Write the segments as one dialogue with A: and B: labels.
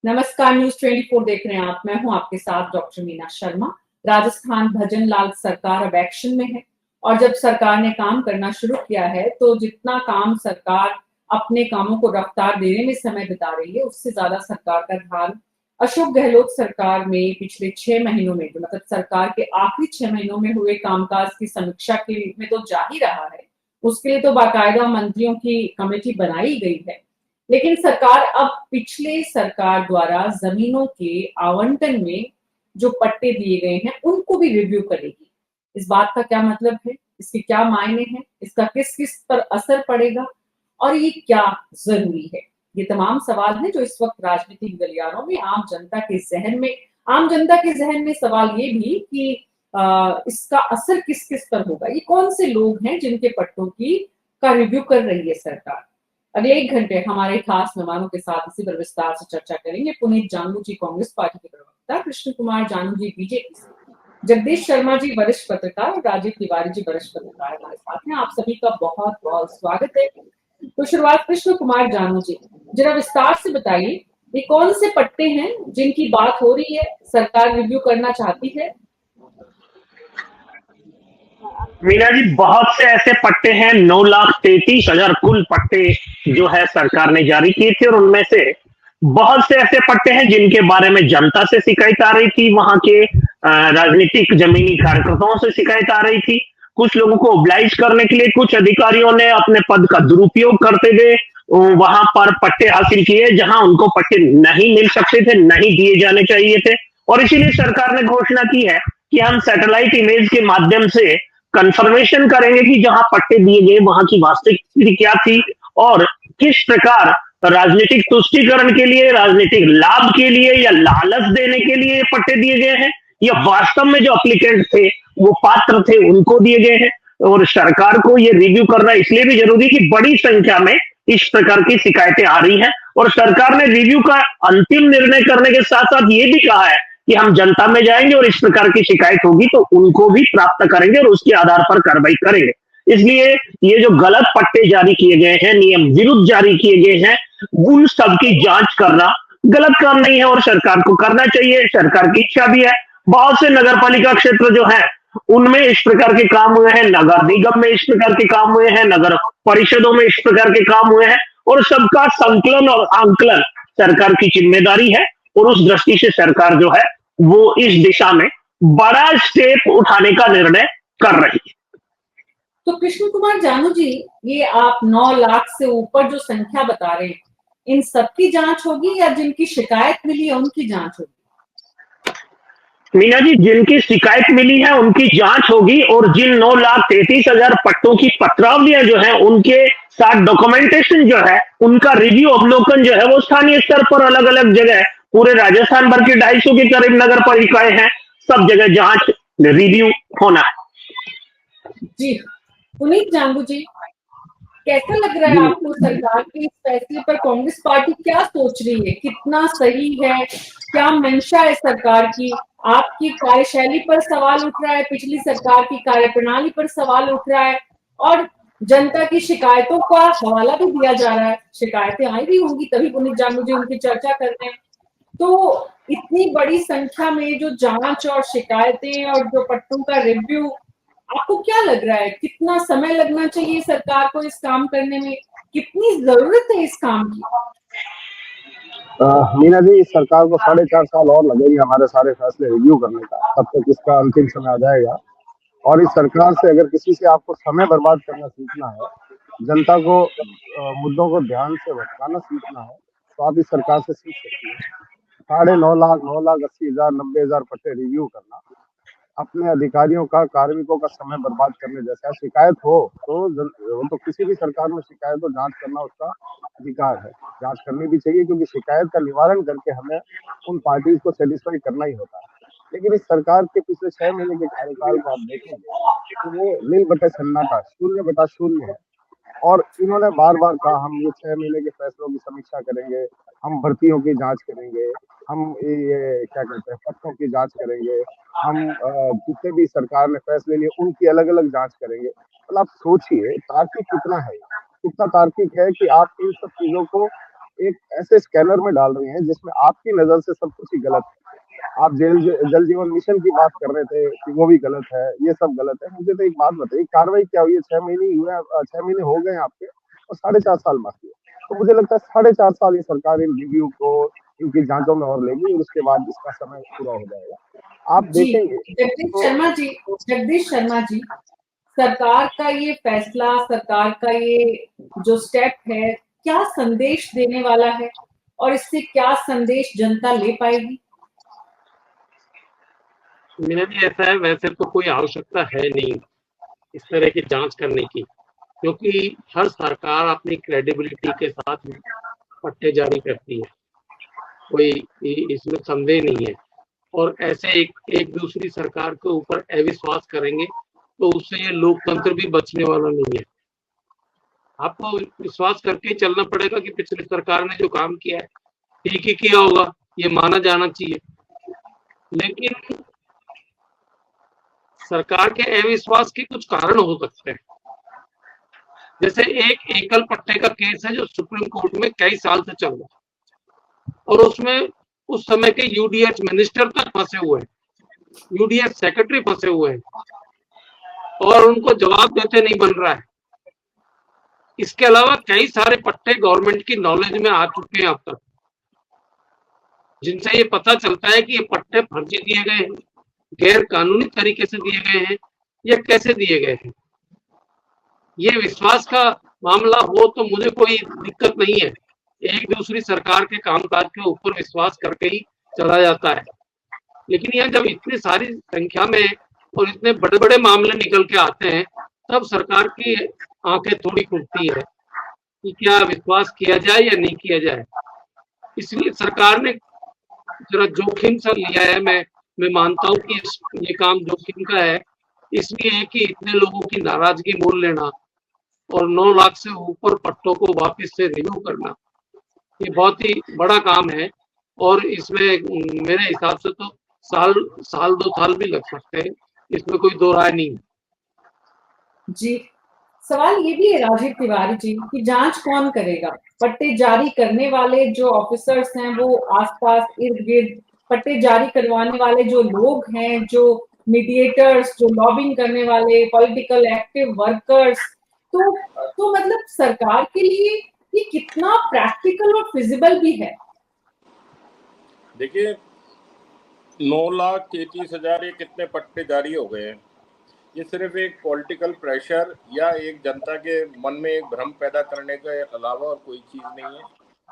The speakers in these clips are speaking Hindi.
A: नमस्कार, न्यूज 24 देख रहे हैं आप। मैं हूं आपके साथ डॉक्टर मीना शर्मा। राजस्थान भजन लाल सरकार अब एक्शन में है और जब सरकार ने काम करना शुरू किया है तो जितना काम सरकार अपने कामों को रफ्तार देने में समय बिता रही है, उससे ज्यादा सरकार का ध्यान अशोक गहलोत सरकार में पिछले 6 महीनों में, मतलब सरकार के आखिरी 6 महीनों में हुए कामकाज की समीक्षा के में तो जा ही रहा है। उसके लिए तो बाकायदा मंत्रियों की कमेटी बनाई गई है, लेकिन सरकार अब पिछले सरकार द्वारा जमीनों के आवंटन में जो पट्टे दिए गए हैं उनको भी रिव्यू करेगी। इस बात का क्या मतलब है, इसके क्या मायने हैं, इसका किस किस पर असर पड़ेगा और ये क्या जरूरी है, ये तमाम सवाल हैं जो इस वक्त राजनीतिक गलियारों में आम जनता के जहन में सवाल ये भी कि इसका असर किस किस पर होगा, ये कौन से लोग हैं जिनके पट्टों की का रिव्यू कर रही है सरकार। अगले 1 घंटे हमारे खास मेहमानों के साथ इसी पर विस्तार से चर्चा करेंगे। पुनीत जानू जी कांग्रेस पार्टी के प्रवक्ता, कृष्ण कुमार जानू जी बीजेपी से, जगदीश शर्मा जी वरिष्ठ पत्रकार और राजीव तिवारी जी वरिष्ठ पत्रकार हमारे साथ हैं। आप सभी का बहुत बहुत स्वागत है। तो शुरुआत कृष्ण कुमार जानू जी, जरा विस्तार से बताइए ये कौन से पट्टे हैं जिनकी बात हो रही है, सरकार रिव्यू करना चाहती है।
B: मीना जी, बहुत से ऐसे पट्टे हैं। 9,33,000 कुल पट्टे जो है सरकार ने जारी किए थे और उनमें से बहुत से ऐसे पट्टे हैं जिनके बारे में जनता से शिकायत आ रही थी, वहां के राजनीतिक जमीनी कार्यकर्ताओं से शिकायत आ रही थी। कुछ लोगों को ओब्लाइज करने के लिए कुछ अधिकारियों ने अपने पद का दुरुपयोग करते हुए वहां पर पट्टे हासिल किए जहां उनको पट्टे नहीं मिल सकते थे, नहीं दिए जाने चाहिए थे। और इसीलिए सरकार ने घोषणा की है कि हम सैटेलाइट इमेज के माध्यम से कंफर्मेशन करेंगे कि जहां पट्टे दिए गए वहां की वास्तविक स्थिति क्या थी और किस प्रकार राजनीतिक तुष्टीकरण के लिए, राजनीतिक लाभ के लिए या लालच देने के लिए पट्टे दिए गए हैं या वास्तव में जो अप्लीकेंट थे वो पात्र थे उनको दिए गए हैं। और सरकार को ये रिव्यू करना इसलिए भी जरूरी कि बड़ी संख्या में इस प्रकार की शिकायतें आ रही हैं और सरकार ने रिव्यू का अंतिम निर्णय करने के साथ साथ ये भी कहा है कि हम जनता में जाएंगे और इस प्रकार की शिकायत होगी तो उनको भी प्राप्त करेंगे और उसके आधार पर कार्रवाई करेंगे। इसलिए ये जो गलत पट्टे जारी किए गए हैं, नियम विरुद्ध जारी किए गए हैं, उन सब की जांच करना गलत काम नहीं है और सरकार को करना चाहिए। सरकार की इच्छा भी है। बहुत से नगर पालिका क्षेत्र जो है उनमें इस प्रकार के काम हुए हैं, नगर निगम में इस प्रकार के काम हुए हैं, नगर परिषदों में इस प्रकार के काम हुए हैं और सबका संकलन और आंकलन सरकार की जिम्मेदारी है। और उस दृष्टि से सरकार जो है वो इस दिशा में बड़ा स्टेप उठाने का निर्णय कर रही है।
A: तो कृष्ण कुमार जानू जी, ये आप 9 लाख से ऊपर जो संख्या बता रहे हैं, इन सबकी जांच होगी या जिनकी शिकायत मिली है उनकी जांच होगी।
B: मीना जी, जिनकी शिकायत मिली है उनकी जांच होगी और जिन 9,33,000 पट्टों की पत्रावलियां जो है उनके साथ डॉक्यूमेंटेशन जो है उनका रिव्यू अवलोकन जो है वो स्थानीय स्तर पर अलग अलग जगह पूरे राजस्थान भर की 250 के करीब नगर पालिकाएं हैं, सब जगह जांच रिव्यू होना है।
A: जी पुनीत जानू जी, कैसा लग रहा है आपको सरकार के इस फैसले पर? कांग्रेस पार्टी क्या सोच रही है, कितना सही है, क्या मंशा है सरकार की? आपकी कार्यशैली पर सवाल उठ रहा है, पिछली सरकार की कार्यप्रणाली पर सवाल उठ रहा है और जनता की शिकायतों का हवाला भी दिया जा रहा है। शिकायतें आई भी होंगी तभी पुनीत जानू जी उनकी चर्चा कर रहे हैं। तो इतनी बड़ी संख्या में जो जांच और शिकायतें और जो पट्टों का रिव्यू, आपको क्या लग रहा है कितना समय लगना चाहिए सरकार को इस काम करने में, कितनी जरूरत है इस काम की?
C: मीना जी, इस सरकार को 4.5 साल और लगेंगे हमारे सारे फैसले रिव्यू करने का, तब तक इसका अंतिम समय आ जाएगा। और इस सरकार से अगर किसी से आपको समय बर्बाद करना सीखना है, जनता को मुद्दों को ध्यान से भटकाना सीखना है, तो आप इस सरकार से सीख सकती हैं। 9.5 लाख, 9,80,000, 90,000 पट्टे रिव्यू करना अपने अधिकारियों का, कार्मिकों का समय बर्बाद करने जैसा है। शिकायत हो तो वो तो किसी भी सरकार में शिकायत हो, जांच करना उसका अधिकार है, जांच करनी भी चाहिए क्योंकि शिकायत का निवारण करके हमें उन पार्टीज को सेटिस्फाई करना ही होता है। लेकिन इस सरकार के पिछले 6 महीने के कार्यकाल को आप देखेंगे तो वो नील बटे सन्नाटा, 0/0 है। और इन्होंने बार बार कहा हम ये 6 महीने के फैसलों की समीक्षा करेंगे, हम भर्तियों की जांच करेंगे, हम ये क्या कहते हैं पत्रों की जांच करेंगे, हम जितने भी सरकार ने फैसले लिए उनकी अलग अलग जांच करेंगे। मतलब आप सोचिए तार्किक कितना है, कितना तार्किक है कि आप इन सब चीजों को एक ऐसे स्कैनर में डाल रहे हैं जिसमें आपकी नजर से सब कुछ ही गलत है। आप जल जीवन मिशन की बात कर रहे थे कि वो भी गलत है, ये सब गलत है। मुझे तो एक बात बताइए, कार्रवाई क्या हुई है? 6 महीने ही हुए, 6 महीने हो गए हैं आपके, और 4.5 साल बाकी है। तो मुझे लगता है 4.5 साल ये सरकार इन रिव्यू को, इनकी जांचों में और लेगी, और उसके बाद इसका समय पूरा हो जाएगा। आप
A: जी,
C: देखेंगे
A: जगदीश
C: तो
A: शर्मा जी, जगदीश शर्मा जी, सरकार का ये फैसला, सरकार का ये जो स्टेप है, क्या संदेश देने वाला है और इससे क्या संदेश जनता ले पाएगी?
D: मेरा भी ऐसा है, वैसे तो कोई आवश्यकता है नहीं इस तरह की जांच करने की, क्योंकि हर सरकार अपनी क्रेडिबिलिटी के साथ पट्टे जारी करती है, कोई इसमें संदेह नहीं है। और ऐसे एक दूसरी सरकार के ऊपर अविश्वास करेंगे तो उससे ये लोकतंत्र भी बचने वाला नहीं है। आपको विश्वास करके चलना पड़ेगा कि पिछली सरकार ने जो काम किया है ठीक ही किया होगा, ये माना जाना चाहिए। लेकिन सरकार के अविश्वास के कुछ कारण हो सकते हैं। जैसे एक एकल पट्टे का केस है जो सुप्रीम कोर्ट में कई साल से चल रहा है, और उसमें उस समय के यूडीएच मिनिस्टर तक फंसे हुए हैं, यूडीएच सेक्रेटरी फंसे हुए हैं, और उनको जवाब देते नहीं बन रहा है। इसके अलावा कई सारे पट्टे गवर्नमेंट की नॉलेज में आ चुके हैं अब तक, जिनसे ये पता चलता है कि ये पट्टे फर्जी दिए गए हैं, गैर कानूनी तरीके से दिए गए हैं, या कैसे दिए गए हैं। ये विश्वास का मामला हो तो मुझे कोई दिक्कत नहीं है, एक दूसरी सरकार के कामकाज के ऊपर विश्वास करके ही चला जाता है। लेकिन यह जब इतनी सारी संख्या में और इतने बड़े बड़े मामले निकल के आते हैं, तब सरकार की आंखें थोड़ी खुलती है कि क्या विश्वास किया जाए या नहीं किया जाए। इसलिए सरकार ने जरा जोखिम सा लिया है। मैं मानता हूँ कि ये काम जोखिम का है, इसलिए कि इतने लोगों की नाराजगी मोल लेना और 9 लाख से ऊपर पट्टों को वापस से रिन्यू करना, ये बहुत ही बड़ा काम है। और इसमें मेरे हिसाब से तो साल 2 साल भी लग सकते हैं, इसमें कोई दो राय नहीं है।
A: जी, सवाल ये भी है राजीव तिवारी जी कि जांच कौन करेगा? पट्टे जारी करने वाले जो ऑफिसर्स हैं वो आसपास इर्द-गिर्द, पट्टे जारी करवाने वाले जो लोग हैं, जो मीडिएटर्स, जो लॉबिंग करने वाले, पॉलिटिकल एक्टिव वर्कर्स, तो मतलब सरकार के लिए ये कितना प्रैक्टिकल और फिजिबल भी है?
E: देखिए, 9,33,000 ये कितने पट्टे जारी हो गए हैं। ये सिर्फ एक पॉलिटिकल प्रेशर या एक जनता के मन में एक भ्रम पैदा करने के अलावा और कोई चीज नहीं है।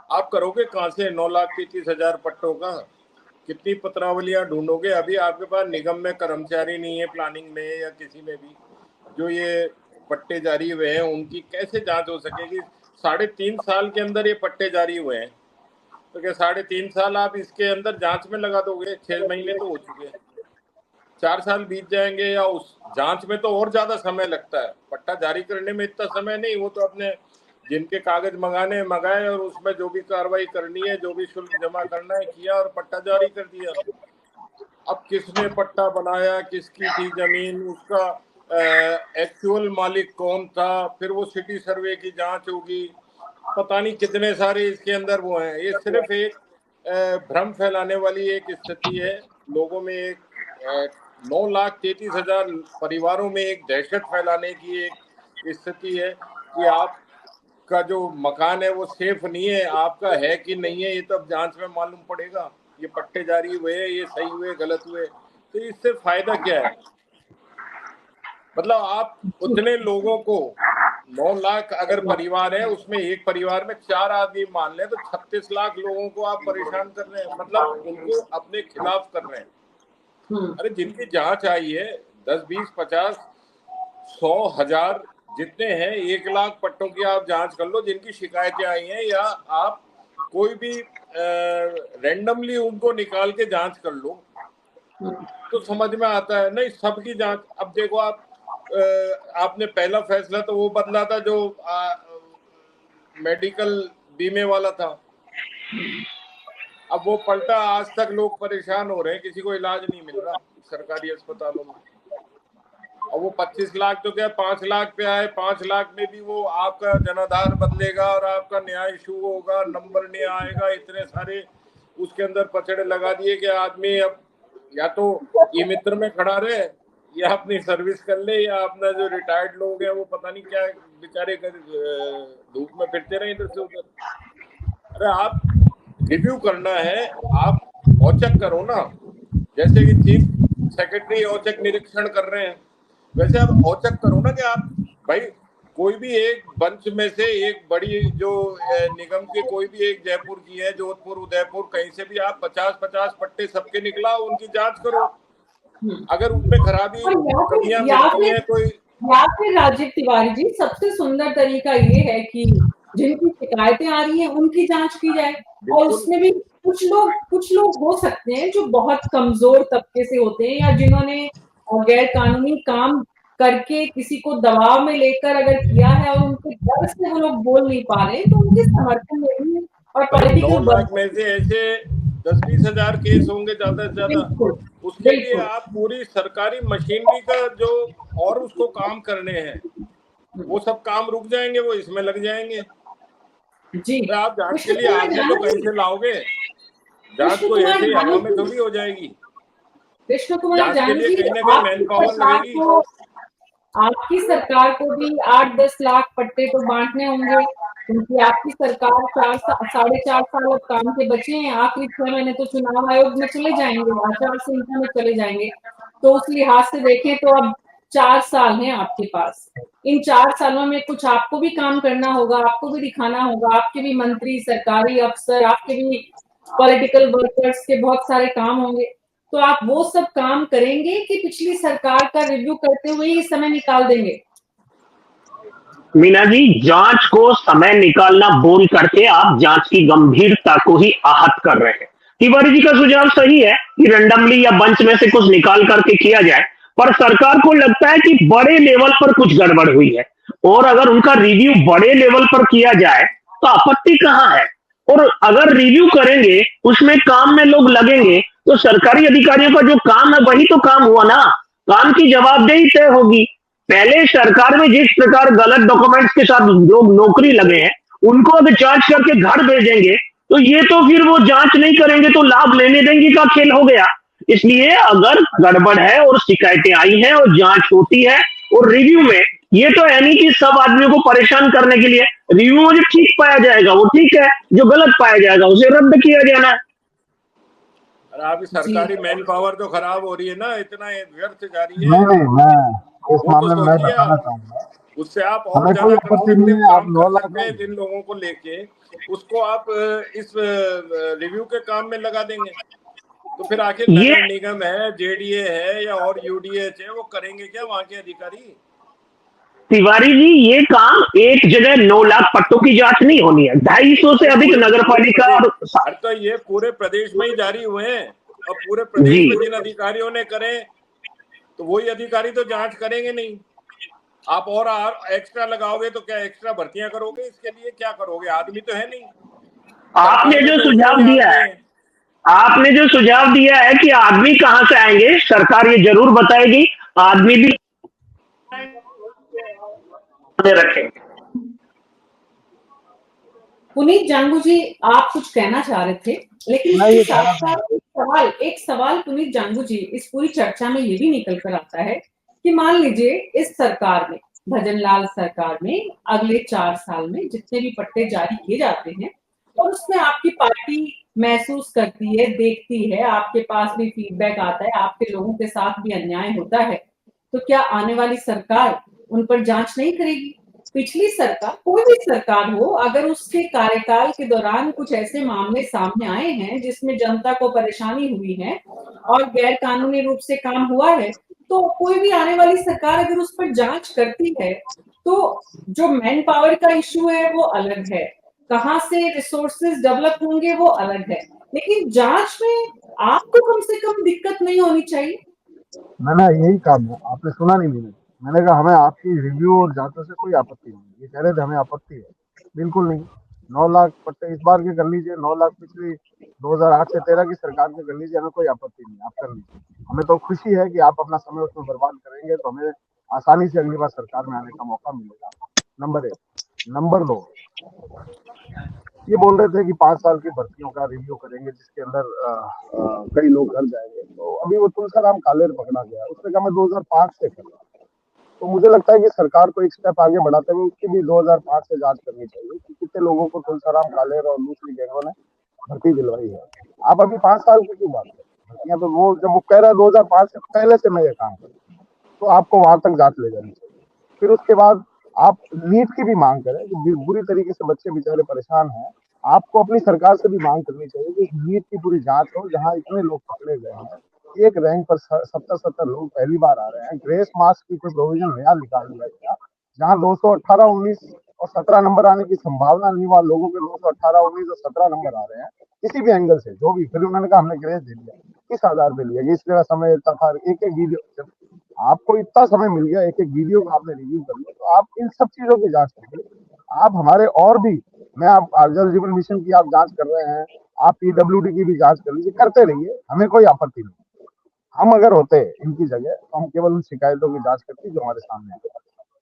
E: आप करोगे कहाँ से 9,33,000 पट्टों का? कितनी पत्रावलियां ढूंढोगे? अभी आपके पास निगम में कर्मचारी नहीं है, प्लानिंग में या किसी में भी, जो ये पट्टे जारी हुए हैं उनकी कैसे जांच हो सकेगी? 3.5 साल के अंदर ये पट्टे जारी हुए हैं, तो क्या 3.5 साल आप इसके अंदर जांच में लगा दोगे? 6 महीने तो हो चुके हैं, 4 साल बीत जाएंगे, या उस जांच में तो और ज्यादा समय लगता है। पट्टा जारी करने में इतना समय नहीं, वो तो अपने जिनके कागज मंगाए और उसमें जो भी कार्रवाई करनी है, जो भी शुल्क जमा करना है किया और पट्टा जारी कर दिया। अब किसने पट्टा बनाया, किसकी थी जमीन, उसका एक्चुअल मालिक कौन था, फिर वो सिटी सर्वे की जांच होगी, पता नहीं कितने सारे इसके अंदर वो हैं। ये सिर्फ एक भ्रम फैलाने वाली एक स्थिति है। लोगों में एक 9,33,000 परिवारों में एक दहशत फैलाने की एक स्थिति है कि आपका जो मकान है वो सेफ नहीं है। आपका है कि नहीं है ये तो अब जांच में मालूम पड़ेगा। ये पट्टे जारी हुए, ये सही हुए, गलत हुए, तो इससे फायदा क्या है? मतलब आप उतने लोगों को, 9 लाख अगर परिवार है, उसमें एक परिवार में 4 आदमी मान लें, तो 36 लाख लोगों को आप परेशान कर रहे हैं, मतलब उनको अपने खिलाफ कर रहे हैं। अरे जिनकी जांच आई है 10, 20, 50, 100, 1000 जितने हैं, 1 लाख पट्टों की आप जांच कर लो जिनकी शिकायतें आई हैं, या आप कोई भी रैंडमली उनको निकाल के जांच कर लो, तो समझ में आता है। नहीं, सबकी जांच। अब देखो आप, आपने पहला फैसला तो वो बदला था जो मेडिकल बीमे वाला था, अब वो पलटा, आज तक लोग परेशान हो रहे हैं, किसी को इलाज नहीं मिल रहा सरकारी अस्पतालों में। और वो 25 लाख तो क्या 5 लाख पे आए, 5 लाख में भी वो आपका जनाधार बदलेगा और आपका न्याय शुरू होगा, नंबर नहीं आएगा, इतने सारे उसके अंदर पचड़े लगा दिए कि आदमी अब या तो ई मित्र में खड़ा रहे या अपनी सर्विस कर ले, या अपना जो रिटायर्ड लोग हैं वो पता नहीं क्या बेचारे धूप में फिरते रहे इधर से उधर। अरे आप रिव्यू करना है, आप औचक करो ना, जैसे कि चीफ सेक्रेटरी औचक निरीक्षण कर रहे हैं, वैसे आप औचक करो ना कि आप भाई कोई भी एक बंच में से एक बड़ी जो निगम के कोई भी एक जयपुर की है, जोधपुर, उदयपुर, कहीं से भी आप 50-50 पट्टे सबके निकलाओ, उनकी जांच करो। अगर उनमें खराबी
A: और
E: कमियां मिलती हैं कोई,
A: या फिर राजीव तिवारी जी, सबसे सुंदर तरीका ये है कि जिनकी शिकायतें आ रही हैं उनकी जांच की जाए, और उसमें भी कुछ लोग हो सकते हैं जो बहुत कमजोर तबके से होते हैं, या जिन्होंने गैर कानूनी काम करके किसी को दबाव में लेकर अगर किया है और उनके डर से वो लोग बोल नहीं पा रहे, तो उनके समर्थन में भी और
E: भाई 9
A: पॉलिटिकल
E: लाख में से ऐसे 10-20 हजार केस होंगे ज्यादा से ज्यादा,
A: बिल्कुल
E: उसके लिए
A: बिल्कुल
E: आप पूरी सरकारी मशीनरी का जो और उसको काम करने हैं वो सब काम रुक जाएंगे, वो इसमें लग जाएंगे।
A: जी।
E: तो आप जांच के
A: कृष्ण
E: लिए
A: कुमार
E: आदमी तो
A: जानू
E: कहीं से लाओगे, जांच
A: कृष्ण
E: कोई
A: कुमार
E: ऐसे ही हवा में
A: जानू
E: थोड़ी हो जाएगी,
A: कृष्ण कुमार
E: जांच के
A: जानू
E: लिए
A: जी,
E: कहीं ना कहीं मैन
A: आपकी
E: पावर
A: सरकार
E: लगेगी।
A: को आपकी सरकार को भी 8-10 लाख पट्टे तो बांटने होंगे, क्योंकि आपकी सरकार 4-4.5 साल अब काम के बचे हैं, आखिरी 6 महीने तो चुनाव आयोग में चले जाएंगे, आचार संहिता में चले जाएंगे, तो उस लिहाज से देखें तो अब 4 साल हैं आपके पास। इन 4 सालों में कुछ आपको भी काम करना होगा, आपको भी दिखाना होगा, आपके भी मंत्री, सरकारी अफसर, आपके भी पॉलिटिकल वर्कर्स के बहुत सारे काम होंगे, तो आप वो सब काम करेंगे कि पिछली सरकार का रिव्यू करते हुए ही समय निकाल देंगे?
B: मीना जी, जांच को समय निकालना बोल करके आप जांच की गंभीरता को ही आहत कर रहे हैं। तिवारी जी का सुझाव सही है कि रैंडमली या बंच में से कुछ निकाल करके किया जाए, पर सरकार को लगता है कि बड़े लेवल पर कुछ गड़बड़ हुई है, और अगर उनका रिव्यू बड़े लेवल पर किया जाए तो आपत्ति कहाँ है। और अगर रिव्यू करेंगे, उसमें काम में लोग लगेंगे, तो सरकारी अधिकारियों का जो काम है वही तो काम हुआ ना, काम की जवाबदेही तय होगी। पहले सरकार में जिस प्रकार गलत डॉक्यूमेंट्स के साथ लोग नौकरी लगे हैं, उनको अगर जांच करके घर भेजेंगे, तो ये तो फिर वो जांच नहीं करेंगे तो लाभ लेने देंगे का खेल हो गया। इसलिए अगर गड़बड़ है और शिकायतें आई हैं और जांच होती है और रिव्यू में, ये तो है नहीं कि सब आदमियों को परेशान करने के लिए, रिव्यू में जो ठीक पाया जाएगा वो ठीक है, जो गलत पाया जाएगा उसे रद्द किया जाना है।
E: अरे आपकी सरकारी मैन पावर तो खराब हो रही है ना, इतना व्यर्थ जा रही है,
C: नहीं नहीं, मैं इस
E: वो तो
C: मामले में मैं
E: सोचिए
C: बताना
E: आप,
C: चाहूंगा,
E: उससे आप और
C: हमें कोई
E: ज्यादा
C: आपत्ति नहीं
E: कंस्ट्रक्टिव
C: है, आप
E: काम
C: 9
E: कर
C: लाख
E: सकते हैं,
C: नहीं।
E: जिन लोगों को लेके उसको आप इस रिव्यू के काम में लगा देंगे, तो फिर आखिर
B: ये
E: नगर निगम है, जेडीए है या और यूडीएच है, वो करेंगे क्या वहां के अधिकारी?
B: तिवारी जी, ये काम एक जगह 9 लाख पट्टों की जांच नहीं होनी है, 250 से
E: अरे
B: अधिक
E: पूरे
B: नगर
E: पूरे
B: पालिका
E: प्रदेश,
B: और
E: अरे तो ये पूरे प्रदेश में ही जारी हुए हैं, और पूरे
B: जी,
E: प्रदेश में जिन अधिकारियों ने करे तो वही अधिकारी तो जांच करेंगे नहीं। आप और एक्स्ट्रा लगाओगे तो क्या एक्स्ट्रा भर्तियां करोगे, इसके लिए क्या करोगे? आदमी तो है नहीं,
B: आपने
E: सरकार में
B: जो
E: तो उतने
B: सुझाव
E: ही
B: दिया
E: आदमी
B: है,
E: है।
B: आपने जो सुझाव दिया है कि आदमी कहां से आएंगे, सरकार ये जरूर बताएगी, आदमी भी रखेंगे।
A: पुनीत जांगू जी, आप कुछ कहना चाह रहे थे, लेकिन
C: मैं
A: इसके
C: ये
A: साथ
C: कहना
A: साथ
C: चाहूंगा,
A: एक सवाल पुनीत जांगू जी, इस पूरी चर्चा में ये भी निकल कर आता है कि मान लीजिए इस सरकार में, भजनलाल सरकार में, अगले 4 साल में जितने भी पट्टे जारी किए जाते हैं, और उसमें आपकी पार्टी महसूस करती है, देखती है, आपके पास भी फीडबैक आता है, आपके लोगों के साथ भी अन्याय होता है, तो क्या आने वाली सरकार उन पर जांच नहीं करेगी? पिछली सरकार, कोई भी सरकार हो, अगर उसके कार्यकाल के दौरान कुछ ऐसे मामले सामने आए हैं जिसमें जनता को परेशानी हुई है और गैर कानूनी रूप से काम हुआ है, तो कोई भी आने वाली सरकार अगर उस पर जांच करती है, तो जो मैन पावर का इश्यू है वो अलग है, कहाँ से रिसोर्सेज डेवलप होंगे वो अलग है, लेकिन जांच में आपको कम से कम दिक्कत नहीं होनी चाहिए।
C: मैंने यही काम है, आपने सुना नहीं, मैंने कहा हमें आपकी रिव्यू और जांचों से कोई आपत्ति नहीं है। ये कह रहे थे हमें आपत्ति है, बिल्कुल नहीं। 9 लाख पट्टे इस बार के कर लीजिए, 9 लाख पिछली 2008 से 13 की सरकार के कर लीजिए, हमें कोई आपत्ति नहीं, आप कर लीजिए। हमें तो खुशी है कि आप अपना समय उसमें बर्बाद करेंगे, तो हमें आसानी से अगली बार सरकार में आने का मौका मिलेगा। नंबर 1। नंबर 2, ये बोल रहे थे कि 5 साल की भर्तियों का रिव्यू करेंगे जिसके अंदर कई लोग घर जाएंगे। तो अभी वो तुलसीराम कालेर पकड़ा गया, उसने कहा मैं 2005 से कर रहा हूं। तो मुझे लगता है कि सरकार को एक स्टेप आगे बढ़ाते हुए उसकी भी 2005 से जांच करनी चाहिए कि कितने लोगों को तुलसीराम कालेर और दूसरी गैंगों ने भर्ती दिलवाई है। आप अभी 5 साल की क्यों बात करें? भर्तियां तो वो जब वो कह रहा है 2005 से पहले से मैं ये काम कर, तो आपको वहां तक जांच ले जानी चाहिए। फिर उसके बाद आप नीट की भी मांग करें कि बुरी तरीके से बच्चे बेचारे परेशान हैं। आपको अपनी सरकार से भी मांग करनी चाहिए कि नीट की पूरी जांच हो, जहां इतने लोग पकड़े गए हैं, एक रैंक पर 70-70 लोग पहली बार आ रहे हैं। ग्रेस मार्क्स की कोई प्रोविजन नया निकाल दिया गया, जहां 218, 19 और 17 नंबर आने की संभावना नहीं, वहां लोगों के 218, 19 और 17 नंबर आ रहे हैं किसी भी एंगल से, जो भी। फिर उन्होंने कहा हमने ग्रेस दे दिया। किस आधार पे लिया? इस जगह समय इतना था, एक एक वीडियो, आपको इतना समय मिल गया, एक एक वीडियो को आपने रिव्यू कर लिया, तो आप इन सब चीजों की जांच करिए। आप हमारे और भी, मैं आप जल जीवन मिशन की आप जांच कर रहे हैं, आप पीडब्ल्यूडी की भी जांच कर लीजिए, करते रहिए, हमें कोई आपत्ति नहीं। हम अगर होते इनकी जगह तो हम केवल उन शिकायतों की जांच करते जो हमारे सामने आती।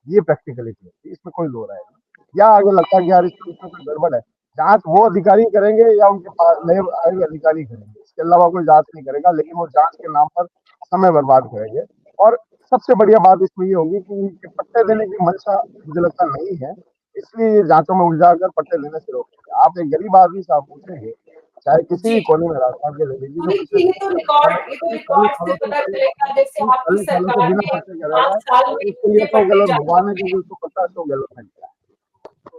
C: ये प्रैक्टिकलिटी होती है, इसमें कोई दो राय नहीं। या अगर लगता है कि यार इसमें कोई गड़बड़ है, जांच वो अधिकारी करेंगे या उनके पास नए आए अधिकारी करेंगे, इसके अलावा कोई जांच नहीं करेगा। लेकिन वो जांच के नाम पर समय बर्बाद करेंगे। और सबसे बढ़िया बात इसमें ये होगी कि इनके पट्टे देने की मंशा मुझे लगता नहीं है, इसलिए ये जांचों में उलझा कर पट्टे देने से रोकेंगे। आप एक गरीब आदमी से आप पूछेंगे, चाहे किसी
A: जी,
C: भी कोने में राजस्थान के ले लीजिए, जो
A: पुनीत
C: पिछले
A: जी, ये तो
C: 40
A: रिकॉर्ड से
C: सालों से
A: पता चलेगा, जैसे आपकी
C: 40 सालों से
A: सरकार
C: बिना
A: ने
C: पट्टे का रह रहा
A: 5
C: है,
A: साल
C: तो
A: में
C: उसके लिए
A: कितने
C: अशोक
A: पट्टे
C: गहलोत
A: जारी
C: भगवान है,
A: किए।
C: क्योंकि उसको पता है अशोक गहलोत ने किया।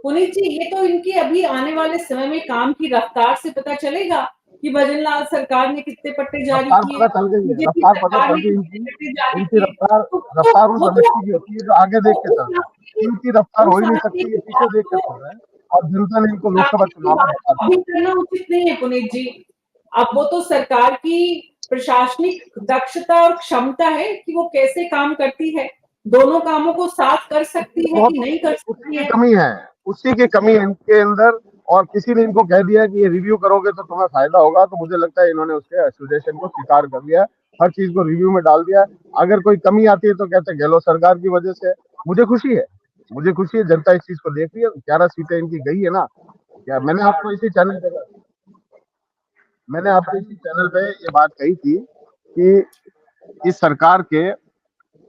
A: पुनीत जी, ये तो इनके अभी आने वाले समय में काम की रफ्तार से पता चलेगा कि भजन लाल सरकार ने कितने पट्टे जारी
C: रफ्तार
A: किए,
C: पता चल गई है,
A: बीजेपी
C: रफ्तार पता
A: सरकार
C: चल
A: ने
C: गई
A: कितने
C: इनकी।
A: पट्टे जारी
C: इनकी
A: किए।
C: रफ्तार,
A: तो
C: रफ्तार उस
A: वो
C: व्यक्ति की होती है जो आगे देख के
A: उस
C: चल रहा
A: आंकड़े
C: है। इनकी रफ्तार हो
A: उस
C: ही नहीं
A: आंकड़े
C: सकती,
A: की
C: ये पीछे
A: बात
C: देख के
A: तो
C: चल रहे हैं और जनता ने इनको लोकसभा
A: की
C: चुनाव में
A: बात
C: बता
A: अभी
C: दिया।
A: करना उचित नहीं है पुनीत जी। अब वो तो सरकार की प्रशासनिक दक्षता और क्षमता है कि वो कैसे काम करती है, दोनों कामों को साथ कर सकती है
C: बहुत
A: कि नहीं कर
C: उसी
A: सकती
C: की
A: है।
C: कमी है, उसी की कमी है इनके अंदर। और किसी ने इनको कह दिया कि ये रिव्यू करोगे तो तुम्हें फायदा होगा, तो मुझे लगता है इन्होंने उसके एसोसिएशन को स्वीकार कर लिया है, हर चीज को रिव्यू में डाल दिया है। अगर कोई कमी आती है तो कहते हैं गहलोत सरकार की वजह से। मुझे खुशी है, मुझे खुशी है, जनता इस चीज को देख रही है। 11 सीटें इनकी गई है ना। क्या मैंने आपको इसी चैनल पे ये बात कही थी कि इस सरकार के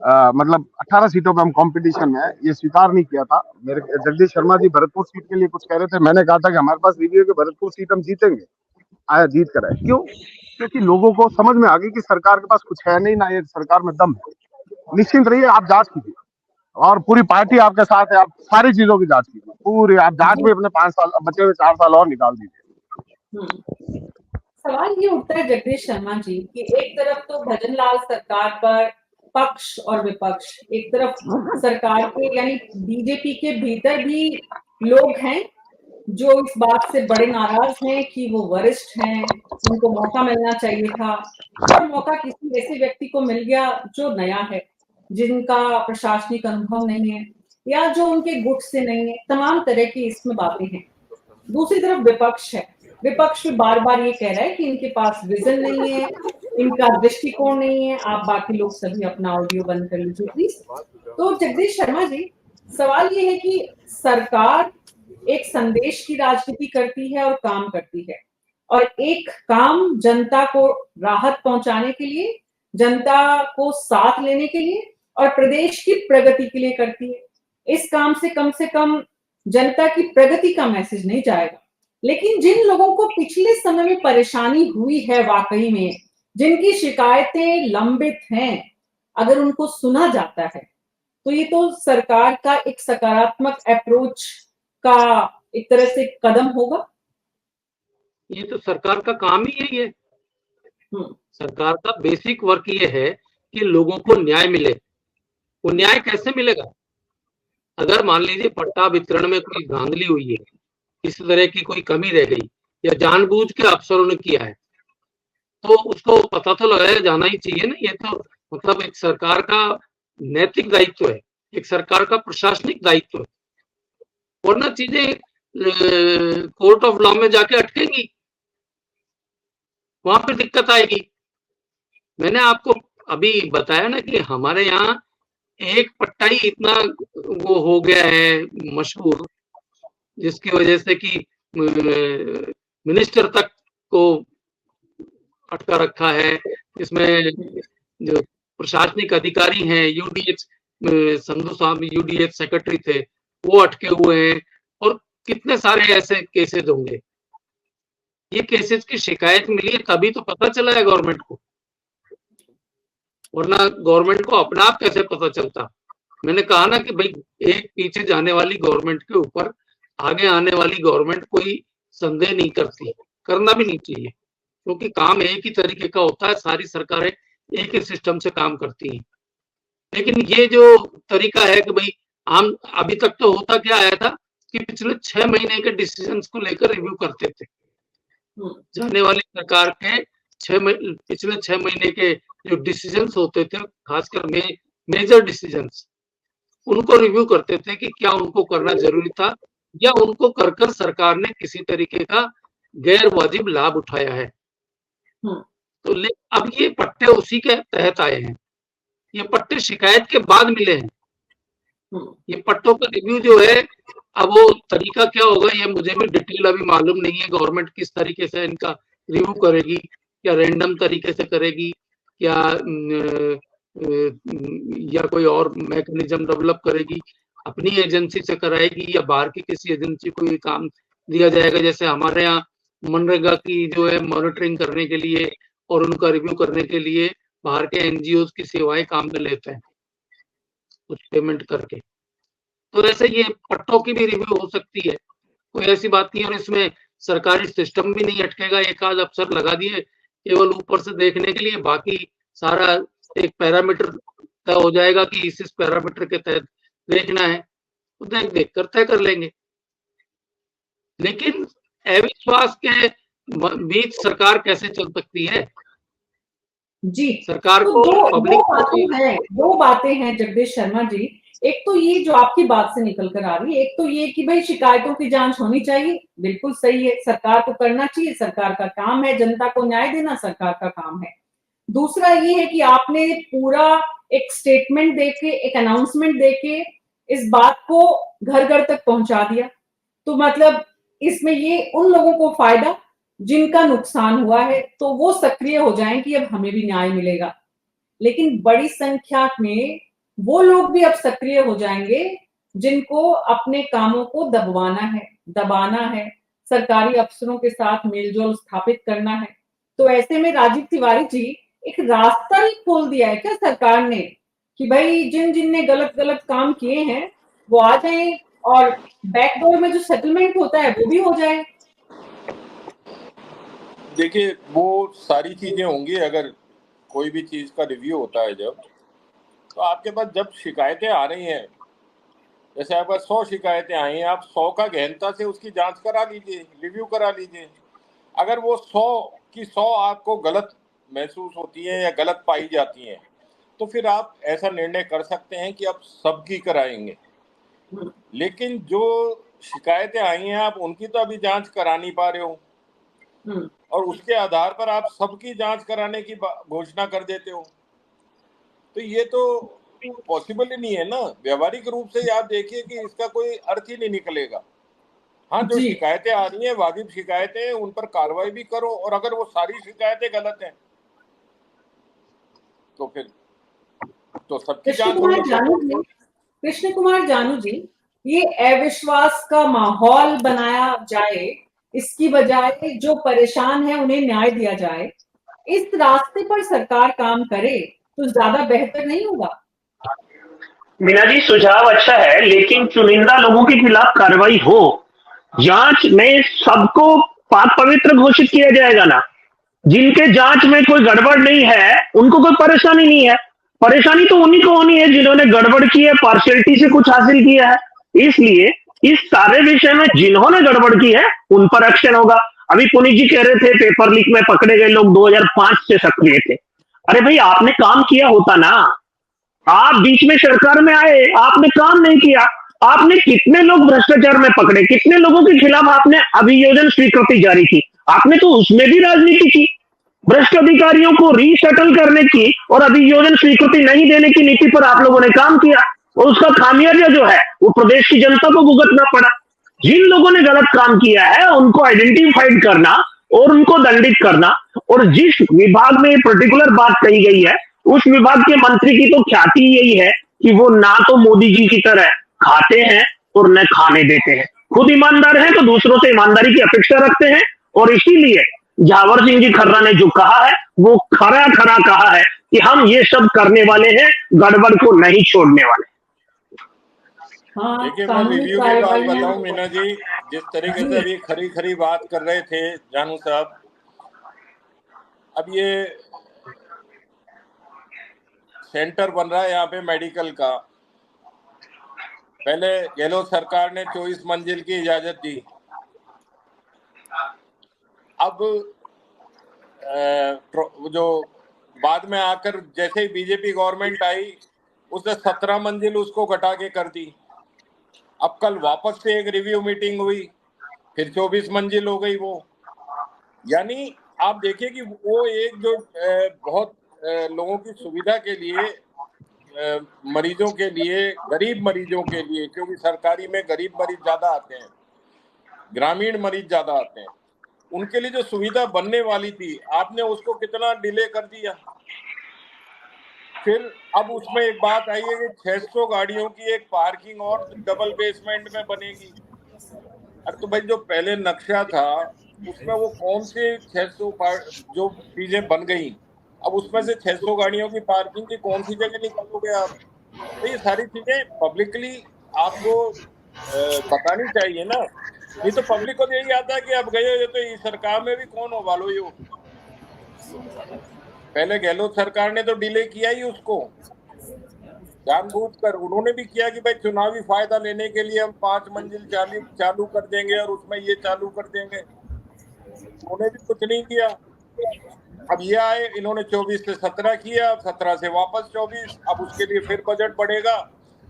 C: मतलब 18 सीटों पे हम कंपटीशन में है, ये स्वीकार नहीं किया था। मेरे जगदीश शर्मा जी भरतपुर सीट के लिए कुछ कह रहे थे, मैंने कहा था कि हमारे पास रिव्यू के भरतपुर सीट हम जीतेंगे, आया जीत कर आए। क्यों? क्योंकि लोगों को समझ में आ गई कि सरकार के पास कुछ है नहीं, ना ये सरकार में दम है। निश्चिंत रहिए, आप जांच कीजिए और पूरी पार्टी आपके साथ है। आप सारी चीजों की जांच कीजिए, पूरी आप जांच में अपने 5 साल बचे हुए 4 साल और निकाल दीजिए।
A: सवाल ये उठता है जगदीश शर्मा जी कि एक तरफ तो भजन लाल सरकार पर पक्ष और विपक्ष, एक तरफ सरकार के यानी बीजेपी के भीतर भी लोग हैं जो इस बात से बड़े नाराज हैं कि वो वरिष्ठ हैं, उनको मौका मिलना चाहिए था, और मौका किसी ऐसे व्यक्ति को मिल गया जो नया है, जिनका प्रशासनिक अनुभव नहीं है या जो उनके गुट से नहीं है। तमाम तरह की इसमें बातें हैं। दूसरी तरफ विपक्ष है, विपक्ष भी बार बार ये कह रहा है कि इनके पास विजन नहीं है, इनका दृष्टिकोण नहीं है। आप बाकी लोग सभी अपना ऑडियो बंद कर लीजिए प्लीज। तो जगदीश शर्मा जी, सवाल ये है कि सरकार एक संदेश की राजनीति करती है और काम करती है, और एक काम जनता को राहत पहुंचाने के लिए, जनता को साथ लेने के लिए और प्रदेश की प्रगति के लिए करती है। इस काम से कम जनता की प्रगति का मैसेज नहीं जाएगा। लेकिन जिन लोगों को पिछले समय में परेशानी हुई है, वाकई में जिनकी शिकायतें लंबित हैं, अगर उनको सुना जाता है तो ये तो सरकार का एक सकारात्मक अप्रोच का एक तरह से कदम होगा।
D: ये तो सरकार का काम ही यही है। सरकार का बेसिक वर्क ये है कि लोगों को न्याय मिले। वो न्याय कैसे मिलेगा? अगर मान लीजिए पट्टा वितरण में कोई धांधली हुई है, किसी तरह की कोई कमी रह गई या जानबूझ के अफसरों ने किया है, तो उसको पता तो लगाया जाना ही चाहिए ना। ये तो मतलब एक सरकार का नैतिक दायित्व है, एक सरकार का प्रशासनिक दायित्व है, वरना चीजें कोर्ट ऑफ लॉ में जाके अटकेंगी, वहां पर दिक्कत आएगी। मैंने आपको अभी बताया ना कि हमारे यहाँ एक पट्टा ही इतना वो हो गया है मशहूर, जिसकी वजह से कि मिनिस्टर तक को अटका रखा है। इसमें जो प्रशासनिक अधिकारी हैं, यूडीएच संधू साहब यूडीएच सेक्रेटरी थे, वो अटके हुए हैं, और कितने सारे ऐसे केसेस होंगे। ये केसेस की शिकायत मिली है तभी तो पता चला है गवर्नमेंट को, वरना गवर्नमेंट को अपना आप कैसे पता चलता। मैंने कहा ना कि भाई एक पीछे जाने वाली गवर्नमेंट के ऊपर आगे आने वाली गवर्नमेंट कोई संदेह नहीं करती, करना भी नहीं चाहिए, क्योंकि काम एक ही तरीके का होता है, सारी सरकारें एक ही सिस्टम से काम करती हैं। लेकिन ये जो तरीका है कि भाई हम अभी तक तो होता क्या आया था कि पिछले 6 महीने के डिसीजंस को लेकर रिव्यू करते थे। जाने वाली सरकार के पिछले 6 महीने के जो डिसीजंस होते थे, खासकर मेजर डिसीजंस, उनको रिव्यू करते थे कि क्या उनको करना जरूरी था या उनको कर सरकार ने किसी तरीके का गैर वाजिब लाभ उठाया है। तो अब ये पट्टे उसी के तहत आए हैं। ये पट्टे शिकायत के बाद मिले हैं। ये पट्टों का रिव्यू जो है, अब वो तरीका क्या होगा ये मुझे भी डिटेल अभी मालूम नहीं है। गवर्नमेंट किस तरीके से इनका रिव्यू करेगी, क्या रैंडम तरीके से करेगी, या कोई और मैकेनिज्म डेवलप करेगी, अपनी एजेंसी से कराएगी या बाहर की किसी एजेंसी को ये काम दिया जाएगा। जैसे हमारे यहाँ मनरेगा की जो है मॉनिटरिंग करने के लिए और उनका रिव्यू करने के लिए बाहर के एनजीओ की सेवाएं काम में लेते हैं कुछ पेमेंट करके। तो वैसे ये पट्टों की भी रिव्यू हो सकती है, कोई ऐसी बात नहीं है। और इसमें सरकारी सिस्टम भी नहीं अटकेगा, एक आध अफसर लगा दिए केवल ऊपर से देखने के लिए, बाकी सारा एक पैरामीटर तय हो जाएगा कि इस पैरामीटर के तहत देखना है, तो देख कर तय कर लेंगे। लेकिन अविश्वास के बीच सरकार कैसे चल सकती है?
A: जी,
D: सरकार
A: तो
D: को पब्लिक
A: दो बातें हैं जगदीश शर्मा जी। एक तो ये जो आपकी बात से निकल कर आ रही है, एक तो ये कि भाई शिकायतों की जांच होनी चाहिए, बिल्कुल सही है, सरकार को करना चाहिए, सरकार का काम है, जनता को न्याय देना सरकार का काम है। दूसरा ये है कि आपने पूरा एक स्टेटमेंट देके, एक अनाउंसमेंट देके इस बात को घर घर तक पहुंचा दिया, तो मतलब इसमें ये उन लोगों को फायदा जिनका नुकसान हुआ है, तो वो सक्रिय हो जाएं कि अब हमें भी न्याय मिलेगा। लेकिन बड़ी संख्या में वो लोग भी अब सक्रिय हो जाएंगे जिनको अपने कामों को दबाना है, सरकारी अफसरों के साथ मेलजोल स्थापित करना है। तो ऐसे में राजीव तिवारी जी एक रास्ता ही खोल दिया है क्या सरकार ने कि भाई जिन ने गलत काम किए हैं वो आ जाएं और बैकडोर में जो सेटलमेंट होता है वो भी हो जाए।
E: देखिए, वो सारी चीजें होंगी अगर कोई भी चीज का रिव्यू होता है जब, तो आपके पास जब शिकायतें आ रही हैं, जैसे आपके पास 100 शिकायतें आई हैं, आप 100 का गहनता से उसकी जांच करा लीजिए, रिव्यू करा लीजिए। अगर वो 100 की 100 आपको गलत महसूस होती है या गलत पाई जाती हैं, तो फिर आप ऐसा निर्णय कर सकते हैं कि आप सबकी कराएंगे। लेकिन जो शिकायतें आई हैं आप उनकी तो अभी जांच करा नहीं पा रहे हो, और उसके आधार पर आप सबकी जांच कराने की घोषणा कर देते हो, तो ये तो पॉसिबल ही नहीं है ना। व्यवहारिक रूप से आप देखिए कि इसका कोई अर्थ ही नहीं निकलेगा। हाँ, जो शिकायतें आ रही हैं, वाजिब शिकायतें हैं, उन पर कार्रवाई भी करो, और अगर वो सारी शिकायतें गलत हैं तो फिर तो सबकी जांच होनी चाहिए।
A: कृष्ण कुमार जानू जी, ये अविश्वास का माहौल बनाया जाए, इसकी बजाय जो परेशान है उन्हें न्याय दिया जाए, इस रास्ते पर सरकार काम करे तो ज्यादा बेहतर नहीं होगा?
B: मीना जी, सुझाव अच्छा है, लेकिन चुनिंदा लोगों के खिलाफ कार्रवाई हो, जांच में सबको पाक पवित्र घोषित किया जाएगा ना। जिनके जांच में कोई गड़बड़ नहीं है उनको कोई परेशानी नहीं है। परेशानी तो उन्हीं को होनी है जिन्होंने गड़बड़ की है, पार्शियलिटी से कुछ हासिल किया है। इसलिए इस सारे विषय में जिन्होंने गड़बड़ की है उन पर एक्शन होगा। अभी पुनीत जी कह रहे थे पेपर लीक में पकड़े गए लोग 2005 से सक्रिय थे। अरे भाई, आपने काम किया होता ना, आप बीच में सरकार में आए, आपने काम नहीं किया। आपने कितने लोग भ्रष्टाचार में पकड़े, कितने लोगों के खिलाफ आपने अभियोजन स्वीकृति जारी की, आपने तो उसमें भी राजनीति की। भ्रष्ट अधिकारियों को रीसेटल करने की और अभियोजन स्वीकृति नहीं देने की नीति पर आप लोगों ने काम किया और उसका खामियाजा जो है वो प्रदेश की जनता को भुगतना पड़ा। जिन लोगों ने गलत काम किया है उनको आइडेंटिफाइड करना और उनको दंडित करना, और जिस विभाग में पर्टिकुलर बात कही गई है उस विभाग के मंत्री की तो ख्याति यही है कि वो ना तो मोदी जी की तरह खाते हैं और न खाने देते हैं। खुद ईमानदार हैं तो दूसरों से ईमानदारी की अपेक्षा रखते हैं, और इसीलिए झावर सिंह जी खर्रा ने जो कहा है वो खरा खरा कहा है कि हम ये सब करने वाले हैं, गड़बड़ को नहीं छोड़ने वाले।
A: हाँ,
E: देखिए, मैं
A: कानूनी
E: रिव्यू की बात
A: कार्रवाई
E: बताऊं मीना जी, जिस तरीके से अभी खरी खरी बात कर रहे थे जानू साहब, अब ये सेंटर बन रहा है यहाँ पे मेडिकल का। पहले गहलोत सरकार ने 24 मंजिल की इजाजत दी, अब जो बाद में आकर जैसे ही बीजेपी गवर्नमेंट आई उसने 17 मंजिल उसको घटा के कर दी। अब कल वापस से एक रिव्यू मीटिंग हुई, फिर 24 मंजिल हो गई वो। यानी आप देखिए कि वो एक जो बहुत लोगों की सुविधा के लिए, मरीजों के लिए, गरीब मरीजों के लिए, क्योंकि सरकारी में गरीब मरीज ज्यादा आते हैं, ग्रामीण मरीज ज्यादा आते हैं, उनके लिए जो सुविधा बनने वाली थी आपने उसको कितना डिले कर दिया। फिर अब उसमें एक बात आई है कि 600 गाड़ियों की एक पार्किंग और डबल बेसमेंट में बनेगी। अरे तो भाई जो पहले नक्शा था उसमें वो कौन से 600 जो चीजें बन गई, अब उसमें से 600 गाड़ियों की पार्किंग की कौन सी जगह निकालोगे आप? तो ये सारी चीजें पब्लिकली आपको बतानी चाहिए ना, नहीं तो पब्लिक को यही आता है कि अब गए ये तो इस सरकार में भी कौन हो वालो यो। पहले गहलोत सरकार ने तो डिले किया ही उसको जानबूझकर, उन्होंने भी किया कि भाई चुनावी फायदा लेने के लिए हम 5 मंजिल चालू कर देंगे और उसमें ये चालू कर देंगे, उन्होंने भी कुछ नहीं किया। अब ये आए, इन्होंने 24 से 17 किया, 17 से वापस 24, अब उसके लिए फिर बजट बढ़ेगा,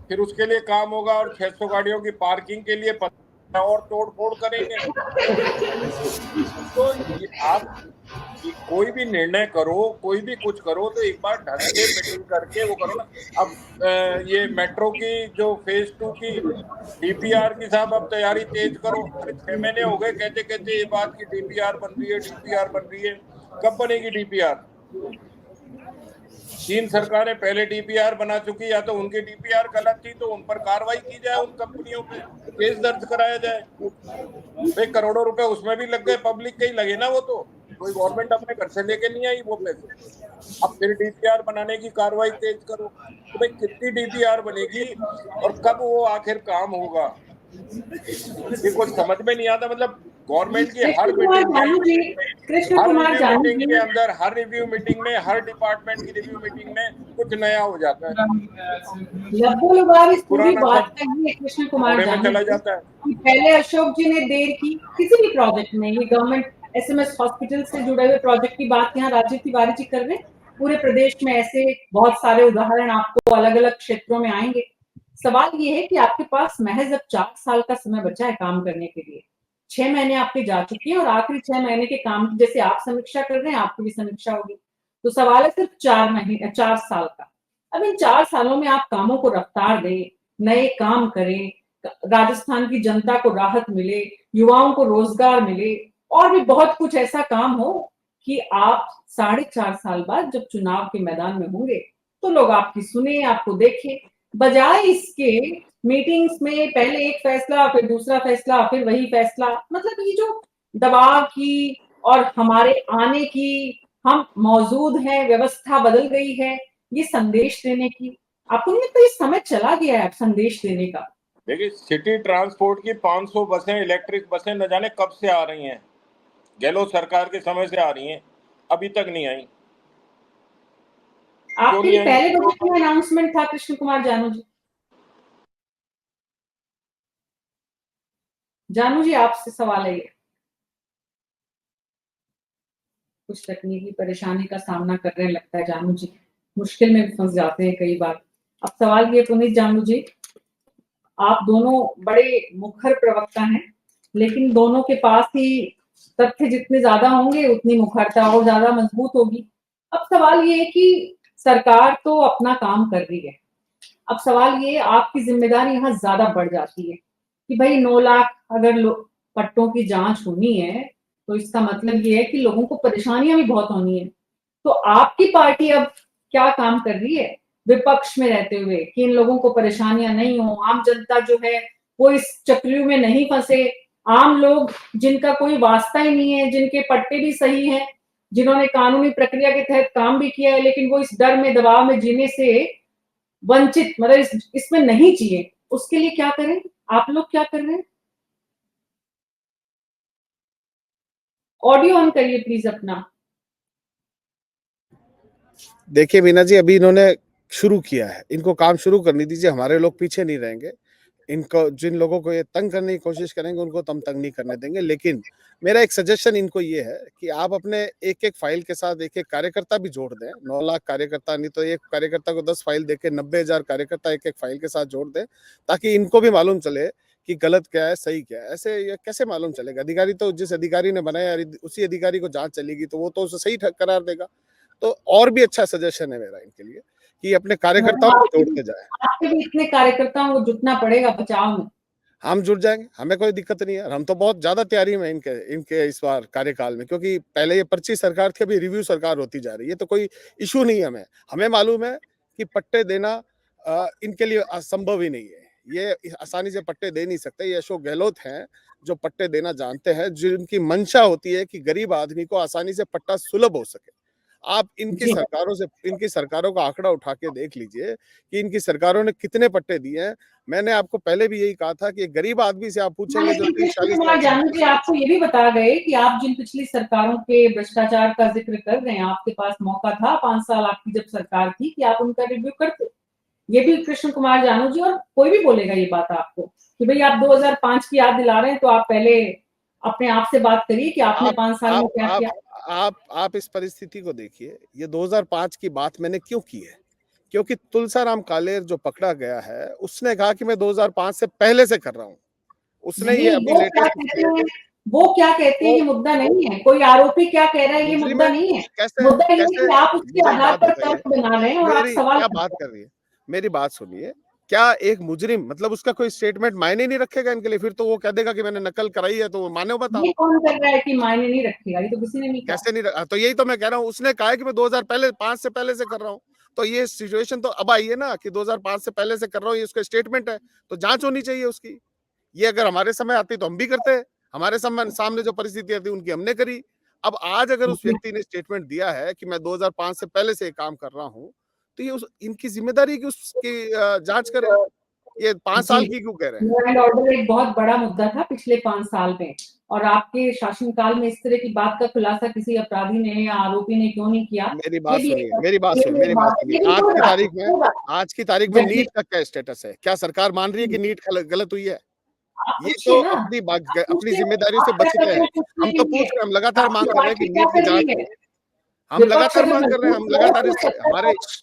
E: फिर उसके लिए काम होगा और 600 गाड़ियों की पार्किंग के लिए और तोड़ फोड़ करेंगे। तो आप कोई भी निर्णय करो, कोई भी कुछ करो तो एक बार ढंग से मीटिंग करके वो करो ना। अब ये मेट्रो की जो फेज 2 की डीपीआर की साहब अब तैयारी तेज करो। अरे 6 महीने हो गए कहते कहते ये बात की डीपीआर बन रही है, डीपीआर बन रही है। कब बनेगी डीपीआर? 3 सरकारें पहले डीपीआर बना चुकी, या तो उनकी डीपीआर गलत थी तो उन पर कार्रवाई की जाए, उन कंपनियों पे केस दर्ज कराया जाए। भाई करोड़ों रुपए उसमें भी लग गए, पब्लिक के ही लगे ना, वो तो कोई गवर्नमेंट अपने घर से लेके नहीं आई वो पैसे। अब फिर डीपीआर बनाने की कार्रवाई तेज करो। तो भाई कितनी डीपीआर बनेगी और कब वो आखिर काम होगा, ये कुछ समझ में नहीं आता। मतलब गवर्नमेंट की हर मीटिंग में, के अंदर, हर रिव्यू मीटिंग में, हर डिपार्टमेंट की रिव्यू मीटिंग में कुछ नया हो जाता है, पुराना
A: कृष्ण कुमार
E: में चला जाता है।
A: पहले अशोक जी ने देर की किसी भी प्रोजेक्ट में, ये गवर्नमेंट एसएमएस हॉस्पिटल से जुड़े हुए प्रोजेक्ट की बात यहाँ राजीव तिवारी जी कर रहे हैं। पूरे प्रदेश में ऐसे बहुत सारे उदाहरण आपको अलग अलग क्षेत्रों में आएंगे। सवाल ये है कि आपके पास महज अब 4 साल का समय बचा है काम करने के लिए। 6 महीने आपके जा चुके हैं और आखिरी 6 महीने के काम की जैसे आप समीक्षा कर रहे हैं आपकी भी समीक्षा होगी। तो सवाल है सिर्फ 4 साल का। अब इन 4 सालों में आप कामों को रफ्तार दें, नए काम करें, राजस्थान की जनता को राहत मिले, युवाओं को रोजगार मिले, और भी बहुत कुछ ऐसा काम हो कि आप 4.5 साल बाद जब चुनाव के मैदान में होंगे तो लोग आपकी सुने, आपको देखें। बजाय इसके मीटिंग्स में पहले एक फैसला, फिर दूसरा फैसला, फिर वही फैसला, मतलब ये जो दबाव की और हमारे आने की, हम मौजूद हैं, व्यवस्था बदल गई है, ये संदेश देने की, आपको नहीं लगता ये समय चला गया है संदेश देने का?
E: देखिए, सिटी ट्रांसपोर्ट की 500 बसें, इलेक्ट्रिक बसें न जाने कब से आ रही हैं, गहलोत सरकार के समय से आ रही हैं, अभी तक नहीं आई।
A: आपके लिए पहले बजट में अनाउंसमेंट था कृष्ण कुमार जानू जी। जानू जी आपसे सवाल है, ये कुछ तकनीकी परेशानी का सामना कर रहे हैं लगता है जानू जी, मुश्किल में फंस जाते हैं कई बार। अब सवाल ये पुनीत जानू जी, आप दोनों बड़े मुखर प्रवक्ता हैं, लेकिन दोनों के पास ही तथ्य जितने ज्यादा होंगे उतनी मुखरता और ज्यादा मजबूत होगी। अब सवाल ये है कि सरकार तो अपना काम कर रही है, अब सवाल ये आपकी जिम्मेदारी यहाँ ज्यादा बढ़ जाती है कि भाई 9 लाख अगर पट्टों की जांच होनी है तो इसका मतलब ये है कि लोगों को परेशानियां भी बहुत होनी है। तो आपकी पार्टी अब क्या काम कर रही है विपक्ष में रहते हुए कि इन लोगों को परेशानियां नहीं हो, आम जनता जो है वो इस चक्रव्यूह में नहीं फंसे, आम लोग जिनका कोई वास्ता ही नहीं है, जिनके पट्टे भी सही हैं, जिन्होंने कानूनी प्रक्रिया के तहत काम भी किया है लेकिन वो इस डर में दबाव में जीने से वंचित मतलब इसमें नहीं जिए, उसके लिए क्या करें? आप लोग क्या कर रहे हैं? ऑडियो ऑन करिए प्लीज अपना।
F: देखिए मीना जी, अभी इन्होंने शुरू किया है, इनको काम शुरू करने दीजिए, हमारे लोग पीछे नहीं रहेंगे। इनको जिन लोगों को ये तंग करने की कोशिश करेंगे उनको तो हम तंग नहीं करने देंगे। लेकिन मेरा एक सजेशन इनको ये है कि आप अपने एक एक फाइल के साथ एक एक कार्यकर्ता भी जोड़ दें। 9 लाख कार्यकर्ता नहीं तो एक कार्यकर्ता को 10 फाइल देके 90,000 कार्यकर्ता एक एक फाइल के साथ जोड़ दें, ताकि इनको भी मालूम चले कि गलत क्या है सही क्या है। ऐसे ये कैसे मालूम चलेगा? अधिकारी तो जिस अधिकारी ने बनाया उसी अधिकारी को जांच चलेगी तो वो तो उसे सही करार देगा। तो और भी अच्छा सजेशन है मेरा इनके लिए कि अपने कार्यकर्ताओं को जोड़ते जाए।
A: आपके भी इतने कार्यकर्ताओं को जुटना पड़ेगा बचाव में।
F: हम जुट जाएंगे, हमें कोई दिक्कत नहीं है। हम तो बहुत ज्यादा तैयारी में इनके इस बार कार्यकाल में, क्योंकि पहले ये पर्ची सरकार थी, अभी रिव्यू सरकार होती जा रही है, तो कोई इशू नहीं है। हमें मालूम है कि पट्टे देना इनके लिए असंभव ही नहीं है। ये आसानी से पट्टे दे नहीं सकते। ये अशोक गहलोत हैं जो पट्टे देना जानते हैं, जिनकी मंशा होती है कि गरीब आदमी को आसानी से पट्टा सुलभ हो सके। आप इनकी सरकारों का आंकड़ा उठा के देख लीजिए कि इनकी सरकारों ने कितने पट्टे दिए हैं। मैंने आपको पहले भी यही कहा था कि एक गरीब आदमी से आप पूछेंगे जो 30-40 लाख
A: जानू जी आपको ये भी बता गए कि आप जिन पिछली सरकारों के भ्रष्टाचार का जिक्र कर रहे हैं, आपके पास मौका था 5 साल आपकी जब सरकार थी कि आप उनका रिव्यू करते। ये भी कृष्ण कुमार जानू जी और कोई भी बोलेगा ये बात आपको कि भाई आप 2005 की याद दिला रहे हैं, तो आप पहले अपने आप से बात करिए कि आपने 5 साल में क्या किया।
F: आप इस परिस्थिति को देखिए। ये 2005 की बात मैंने क्यों की है? क्योंकि तुलसाराम कालेर जो पकड़ा गया है उसने कहा कि मैं 2005 से पहले से कर रहा हूँ। उसने ये अभी लेटेस्ट
A: वो क्या कहते हैं ये मुद्दा नहीं है। कोई आरोपी क्या कह रहा है ये मुद्दा नहीं है। मुद्दा ये है कि आप उसके आधार पर तर्क बना रहे हैं और आप सवाल
F: क्या बात कर रही है। मेरी बात सुनिए, क्या एक मुजरिम मतलब उसका कोई स्टेटमेंट मायने नहीं रखेगा इनके लिए? फिर तो वो कह देगा कि मैंने नकल कराई है, तो वो माने बताओ।
A: ये कौन कर रहा है कि मायने नहीं रखेगा? ये तो किसी ने नहीं कहा।
F: कैसे नहीं? तो यही तो मैं कह रहा हूँ। उसने कहा है कि मैं 2005 से पहले से कर रहा हूँ। तो ये सिचुएशन तो अब आई है ना कि 2005 से पहले से कर रहा हूँ, ये उसका स्टेटमेंट है, तो जांच होनी चाहिए उसकी। ये अगर हमारे समय आती तो हम भी करते हैं। हमारे सामने जो परिस्थितियां थी उनकी हमने करी। अब आज अगर उस व्यक्ति ने स्टेटमेंट दिया है कि मैं 2005 से पहले से काम कर रहा हूँ, तो ये इनकी जिम्मेदारी है कि उसकी जांच करें। ये 5 साल की क्यों कह रहे हैं?
A: लॉ एंड ऑर्डर एक बहुत बड़ा मुद्दा था पिछले 5 साल में, और आपके शासनकाल में इस तरह की बात का खुलासा किसी अपराधी ने या आरोपी ने क्यों नहीं किया?
F: मेरी बात सुनिए। आज की तारीख में नीट का क्या स्टेटस है? क्या सरकार मान रही है कि नीट गलत हुई है? ये तो अपनी जिम्मेदारी से बचते हैं। हम तो पूछ रहे हैं, हम लगातार मांग कर रहे हैं कि नीट की जांच। हम लगातार मांग कर रहे हैं, हम लगातार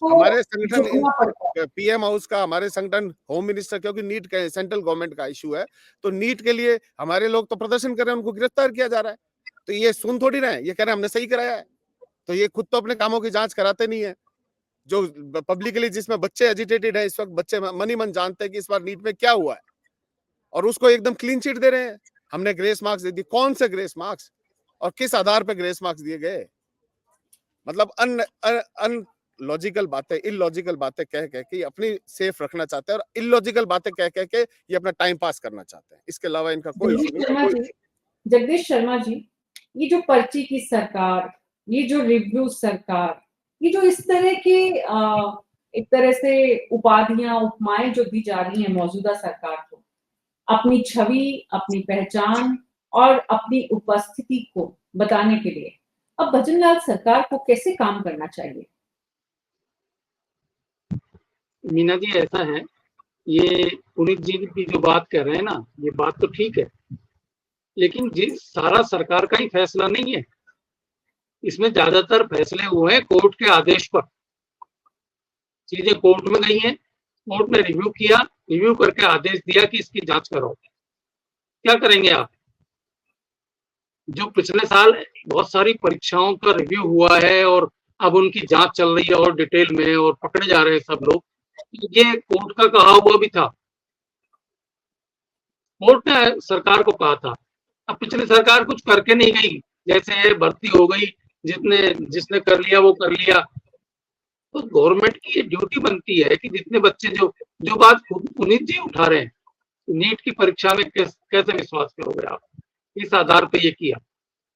F: हमारे संगठन पीएम हाउस का, हमारे संगठन होम मिनिस्टर, क्योंकि नीट का सेंट्रल गवर्नमेंट का इशू है, तो नीट के लिए हमारे लोग तो प्रदर्शन कर रहे हैं, उनको गिरफ्तार किया जा रहा है। तो ये सुन थोड़ी रहे हैं, ये कह रहे हैं हमने सही कराया है। तो ये खुद तो अपने कामों की जांच कराते नहीं है। जो पब्लिकली जिसमें बच्चे एजिटेटेड है इस वक्त, बच्चे मन ही मन जानते हैं कि इस बार नीट में क्या हुआ है, और उसको एकदम क्लीन चिट दे रहे हैं। हमने ग्रेस मार्क्स दे दिए। कौन से ग्रेस मार्क्स और किस आधार पर ग्रेस मार्क्स दिए गए? मतलब अनलॉजिकल बातें, इलॉजिकल बातें कह के अपनी सेफ रखना चाहते हैं, और इलॉजिकल बातें कह के ये अपना टाइम पास करना चाहते हैं। इसके अलावा इनका कोई
A: जगदीश शर्मा जी, ये जो पर्ची की सरकार, ये जो रिव्यू सरकार, ये जो इस तरह के एक तरह से उपाधियां, उपमाएं जो दी जा रही हैं मौजूदा सरकार को, अपनी छवि, अपनी पहचान और अपनी उपस्थिति को बताने के लिए, अब भजनलाल सरकार को कैसे काम करना चाहिए?
D: मीना जी, ऐसा है, ये पुनीत जी भी जो बात कर रहे हैं ना, ये बात तो ठीक है, लेकिन सारा सरकार का ही फैसला नहीं है। इसमें ज्यादातर फैसले हुए हैं कोर्ट के आदेश पर। चीजें कोर्ट में गई हैं, कोर्ट ने रिव्यू किया, रिव्यू करके आदेश दिया कि इसकी जांच करो। क्या करेंगे आप? जो पिछले साल बहुत सारी परीक्षाओं का रिव्यू हुआ है और अब उनकी जांच चल रही है और डिटेल में और पकड़े जा रहे हैं सब लोग, ये कोर्ट का कहा हुआ भी था, कोर्ट ने सरकार को कहा था। अब पिछली सरकार कुछ करके नहीं गई, जैसे भर्ती हो गई, जिसने कर लिया वो कर लिया। तो गवर्नमेंट की ये ड्यूटी बनती है कि जितने बच्चे जो बात खुद पुनीत जी उठा रहे हैं, नीट की परीक्षा में कैसे विश्वास करोगे आप, इस आधार पे ये किया।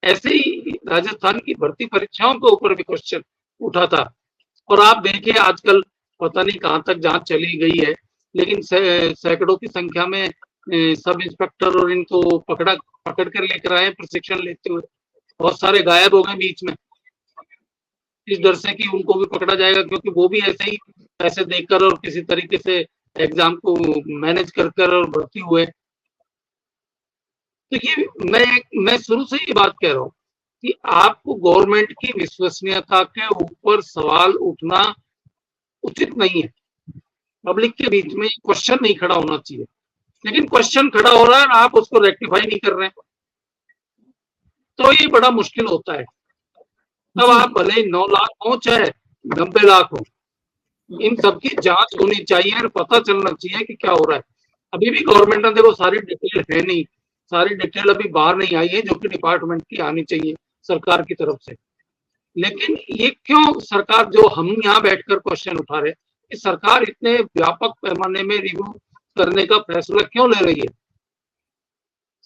D: ऐसे ही राजस्थान की भर्ती परीक्षाओं के ऊपर भी क्वेश्चन उठा था, और आप देखिए आजकल पता नहीं कहाँ तक जांच चली गई है, लेकिन सैकड़ों की संख्या में सब इंस्पेक्टर और इनको पकड़ कर लेकर आए प्रशिक्षण लेते हुए। बहुत सारे गायब हो गए बीच में, इस डर से कि उनको भी पकड़ा जाएगा, क्योंकि वो भी ऐसे ही पैसे देकर और किसी तरीके से एग्जाम को मैनेज कर और भर्ती हुए। तो ये मैं शुरू से ये बात कह रहा हूँ कि आपको गवर्नमेंट की विश्वसनीयता के ऊपर सवाल उठना उचित नहीं है। पब्लिक के बीच में क्वेश्चन नहीं खड़ा होना चाहिए, लेकिन क्वेश्चन खड़ा हो रहा है और आप उसको रेक्टिफाई नहीं कर रहे हैं, तो ये बड़ा मुश्किल होता है। तब आप भले 9 लाख हो चाहे 90 लाख हो, इन सबकी जांच होनी चाहिए और पता चलना चाहिए कि क्या हो रहा है। अभी भी गवर्नमेंट ने देखो सारी डिटेल है नहीं, सारी डिटेल अभी बाहर नहीं आई है, जो कि डिपार्टमेंट की आनी चाहिए सरकार की तरफ से। लेकिन ये क्यों सरकार, जो हम यहाँ बैठकर क्वेश्चन उठा रहे हैं, कि सरकार इतने व्यापक पैमाने में रिव्यू करने का फैसला क्यों ले रही है?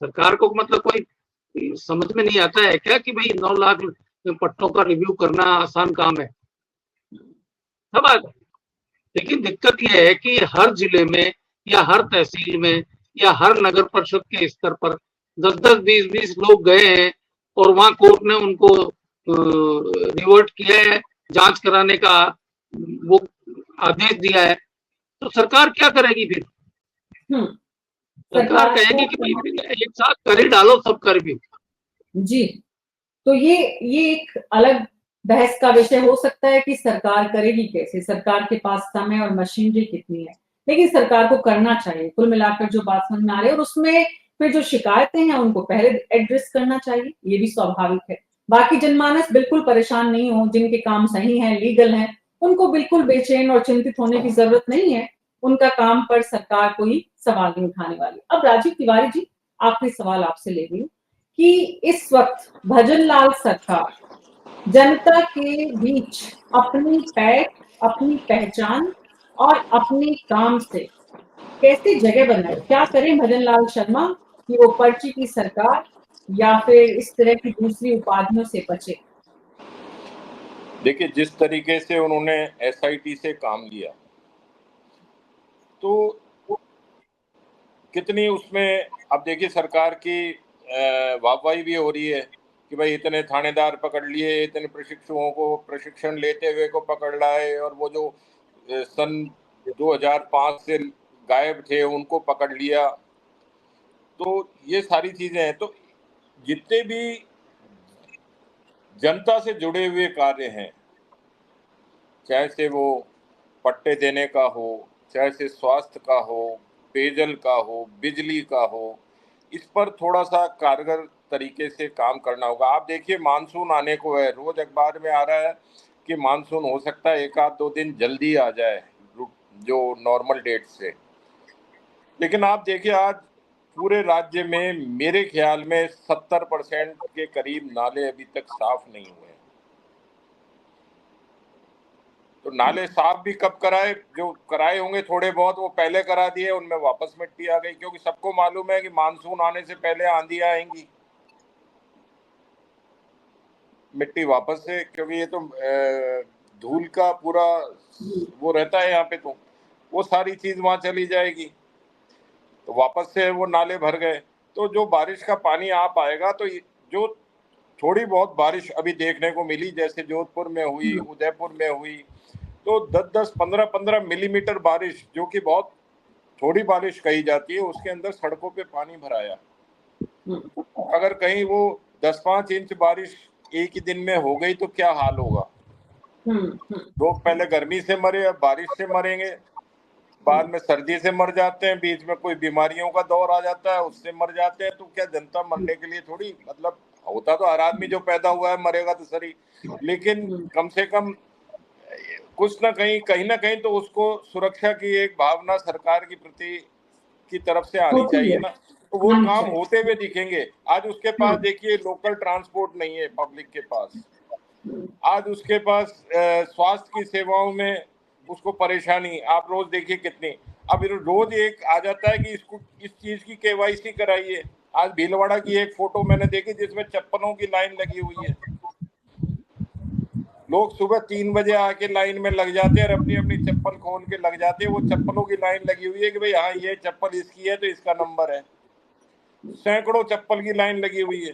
D: सरकार को मतलब कोई समझ में नहीं आता है क्या कि भाई 9 लाख पट्टों का रिव्यू करना आसान काम है? सब आ, लेकिन दिक्कत यह है कि हर जिले में या हर तहसील में या हर नगर परिषद के स्तर पर 10-10, 20-20 लोग गए हैं और वहां कोर्ट ने उनको रिवर्ट किया है, जांच कराने का वो आदेश दिया है, तो सरकार क्या करेगी फिर? सरकार कहेगी कि भाई एक साथ कर ही डालो सब कर भी।
A: जी, तो ये एक अलग बहस का विषय हो सकता है कि सरकार करेगी कैसे, सरकार के पास समय और मशीनरी कितनी है, लेकिन सरकार को करना चाहिए। कुल मिलाकर जो बात समझ में आ रही है, और उसमें फिर जो शिकायतें हैं उनको पहले एड्रेस करना चाहिए, ये भी स्वाभाविक है। बाकी जनमानस बिल्कुल परेशान नहीं हो, जिनके काम सही है, लीगल है, उनको बिल्कुल बेचैन और चिंतित होने की जरूरत नहीं है। उनका काम पर सरकार कोई सवाल नहीं उठाने वाली। अब राजीव तिवारी जी, आखिरी सवाल आपसे ले रही हूँ कि इस वक्त भजन लाल सरकार जनता के बीच अपनी पैठ, अपनी पहचान और अपने काम से कैसे जगह बनाए? क्या करें भजन लाल शर्मा कि वो पर्ची की सरकार या फिर इस तरह की दूसरी उपाधियों से बचे?
E: देखिए, जिस तरीके से उन्होंने एसआईटी से काम लिया, तो कितनी उसमें, अब देखिए सरकार की वाहवाही भी हो रही है कि भाई इतने थानेदार पकड़ लिए, इतने प्रशिक्षुओं को प्रशिक्षण लेते हुए को पकड़ लाए, और वो जो सन 2005 से गायब थे उनको पकड़ लिया। तो ये सारी चीजें हैं। तो जितने भी जनता से जुड़े हुए कार्य हैं, चाहे से वो पट्टे देने का हो, चाहे से स्वास्थ्य का हो, पेयजल का हो, बिजली का हो, इस पर थोड़ा सा कारगर तरीके से काम करना होगा। आप देखिए मानसून आने को है, रोज अखबार में आ रहा है कि मानसून हो सकता है 1-2 दिन जल्दी आ जाए जो नॉर्मल डेट से। लेकिन आप देखिए आज पूरे राज्य में मेरे ख्याल में 70% के करीब नाले अभी तक साफ नहीं हुए हैं। तो नाले साफ भी कब कराए? जो कराए होंगे थोड़े बहुत वो पहले करा दिए, उनमें वापस मिट्टी आ गई, क्योंकि सबको मालूम है कि मानसून आने से पहले आंधी आएंगी, मिट्टी वापस से, क्योंकि ये तो धूल का पूरा वो रहता है यहाँ पे, तो वो सारी चीज वहां चली जाएगी, तो वापस से वो नाले भर गए। तो जो बारिश का पानी आ पाएगा, तो जो थोड़ी बहुत बारिश अभी देखने को मिली, जैसे जोधपुर में हुई, उदयपुर में हुई, तो 10-10, 15-15 मिलीमीटर बारिश, जो कि बहुत थोड़ी बारिश कही जाती है, उसके अंदर सड़कों पे पानी भराया। अगर कहीं वो 10-5 इंच बारिश एक ही दिन में हो गई तो क्या हाल होगा? लोग पहले गर्मी से मरे, अब बारिश से मरेंगे, बाद में सर्दी से मर जाते हैं, बीच में कोई बीमारियों का दौर आ जाता है उससे मर जाते हैं। तो क्या जनता मरने के लिए थोड़ी, मतलब होता तो हर आदमी जो पैदा हुआ है मरेगा तो सही, लेकिन कम से कम कुछ ना कहीं तो उसको सुरक्षा की एक भावना सरकार की प्रति की तरफ से आनी
A: होती
E: चाहिए
A: है,
E: ना, तो वो
A: आनी
E: काम
A: चाहिए।
E: होते हुए दिखेंगे। आज उसके पास देखिए लोकल ट्रांसपोर्ट नहीं है पब्लिक के पास, आज उसके पास स्वास्थ्य की सेवाओं में उसको परेशानी, आप रोज देखिए कितनी। अब रोज एक आ जाता है कि इसको इस चीज की केवाईसी कराइए। आज भीलवाड़ा की एक फोटो मैंने देखी जिसमें चप्पलों की लाइन लगी हुई है, लोग सुबह 3 बजे आके लाइन में लग जाते हैं और अपनी अपनी चप्पल खोल के लग जाते हैं। वो चप्पलों की लाइन लगी हुई है कि भाई हाँ ये चप्पल इसकी है तो इसका नंबर है, सैकड़ों चप्पल की लाइन लगी हुई है।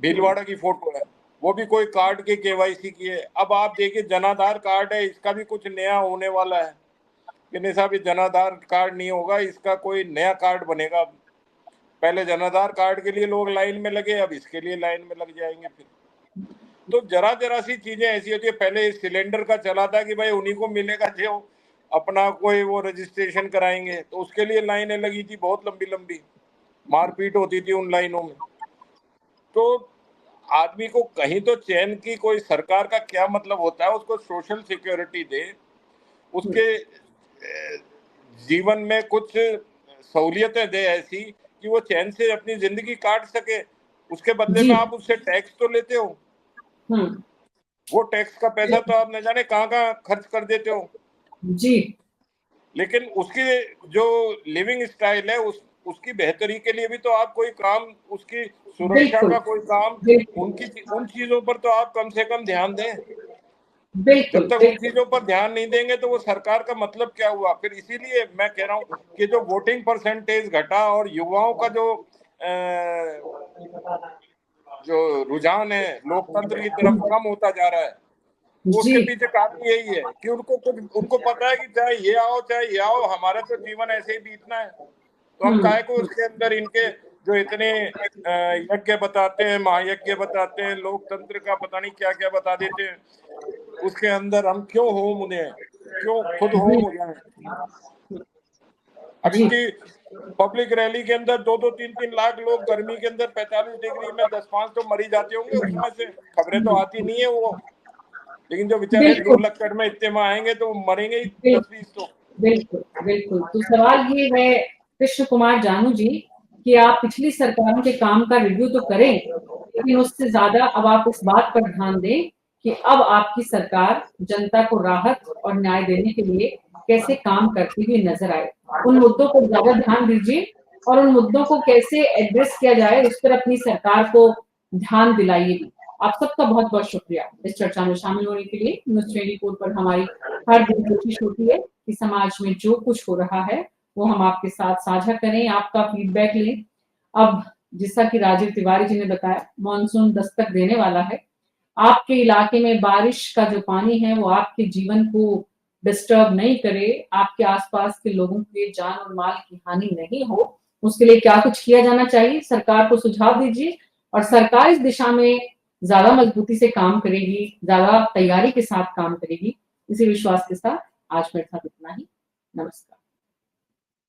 E: भीलवाड़ा की फोटो है, वो भी कोई कार्ड के केवाईसी की है। अब आप देखिए जनाधार कार्ड है, इसका भी कुछ नया होने वाला है कि नहीं साहब, ये जनाधार कार्ड नहीं होगा, इसका कोई नया कार्ड बनेगा। पहले जनाधार कार्ड के लिए लोग लाइन में लगे, अब इसके लिए लाइन में लग जाएंगे फिर। तो जरा सी चीजें ऐसी होती है। पहले सिलेंडर का चला था कि भाई उन्हीं को मिलेगा जो अपना कोई वो रजिस्ट्रेशन कराएंगे, तो उसके लिए लाइनें लगी थी बहुत लंबी लंबी, मारपीट होती थी उन लाइनों में। तो आदमी को कहीं तो चैन की कोई सरकार का क्या मतलब होता है, उसको सोशल सिक्योरिटी दे, उसके जीवन में कुछ सहूलियतें दे ऐसी कि वो चैन से अपनी जिंदगी काट सके। उसके बदले में आप उससे टैक्स तो लेते हो, वो टैक्स का पैसा तो आप न जाने कहाँ खर्च कर देते हो
A: जी,
E: लेकिन उसकी जो लिविंग स्टाइल है उसकी बेहतरी के लिए भी तो आप कोई काम, उसकी सुरक्षा का कोई काम, उन चीजों पर तो आप कम से कम ध्यान दें। जब तक उन चीजों पर ध्यान नहीं देंगे तो वो सरकार का मतलब क्या हुआ फिर। इसीलिए मैं कह रहा हूँ कि जो वोटिंग परसेंटेज घटा और युवाओं का जो रुझान है लोकतंत्र की तरफ कम होता जा रहा है, उसके पीछे कारण यही है कि उनको पता है कि चाहे ये आओ हमारा तो जीवन ऐसे ही बीतना है, तो हम काहे को उसके अंदर इनके जो इतने यज्ञ बताते हैं, महायज्ञ बताते हैं, लोकतंत्र का पता नहीं क्या क्या बता देते हैं, उसके अंदर हम क्यों होम उन्हें, क्यों खुद होम हो जाए। अब इनकी पब्लिक रैली के अंदर 2-2, 3-3 लाख लोग गर्मी के अंदर 45 डिग्री में 10-5 तो मरी जाते होंगे, उसमें से खबरें तो आती नहीं है वो, लेकिन जो बेचारे धूल लक्कड़ में इज्तिमा आएंगे तो मरेंगे ही 10-20 तो।
A: बिल्कुल बिल्कुल। तो सवाल ये है कृष्ण कुमार जानू जी कि आप पिछली सरकारों के काम का रिव्यू तो करें, लेकिन उससे ज्यादा अब आप इस बात पर ध्यान दें कि अब आपकी सरकार जनता को राहत और न्याय देने के लिए कैसे काम करती हुई नजर आए। उन मुद्दों पर ज्यादा ध्यान दीजिए और उन मुद्दों को कैसे एड्रेस किया जाए उस पर अपनी सरकार को ध्यान दिलाइए भी। आप सबका बहुत बहुत शुक्रिया इस चर्चा में शामिल होने के लिए। न्यूज़ 24 पर हमारी हर दिन कोशिश होती है कि समाज में जो कुछ हो रहा है वो हम आपके साथ साझा करें, आपका फीडबैक लें। अब जैसा कि राजीव तिवारी जी ने बताया, मॉनसून दस्तक देने वाला है। आपके इलाके में बारिश का जो पानी है वो आपके जीवन को डिस्टर्ब नहीं करे, आपके आसपास के लोगों के जान और माल की हानि नहीं हो, उसके लिए क्या कुछ किया जाना चाहिए, सरकार को सुझाव दीजिए और सरकार इस दिशा में ज्यादा मजबूती से काम करेगी, ज्यादा तैयारी के साथ काम करेगी। इसी विश्वास के साथ आज मेरे साथ इतना ही। नमस्कार।